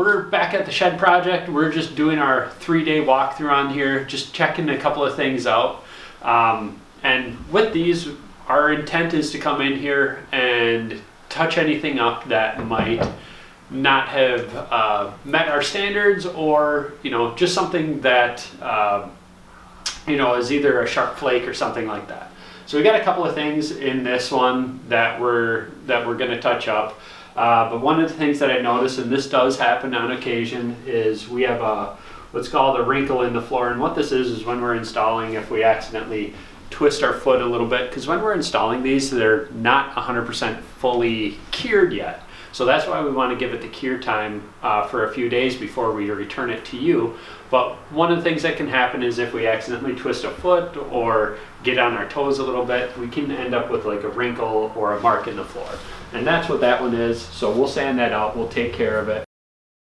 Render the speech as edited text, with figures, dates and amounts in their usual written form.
we're back at the shed project. We're just doing our 3-day walkthrough on here, just checking a couple of things out. And with these, our intent is to come in here and touch anything up that might not have met our standards, or just something that is either a sharp flake or something like that. So we got a couple of things in this one that we're going to touch up. But one of the things that I noticed, and this does happen on occasion, is we have what's called a wrinkle in the floor. And what this is when we're installing, if we accidentally twist our foot a little bit, because when we're installing these, they're not 100% fully cured yet. So that's why we want to give it the cure time for a few days before we return it to you. But one of the things that can happen is if we accidentally twist a foot or get on our toes a little bit, we can end up with like a wrinkle or a mark in the floor. And that's what that one is. So we'll sand that out, we'll take care of it.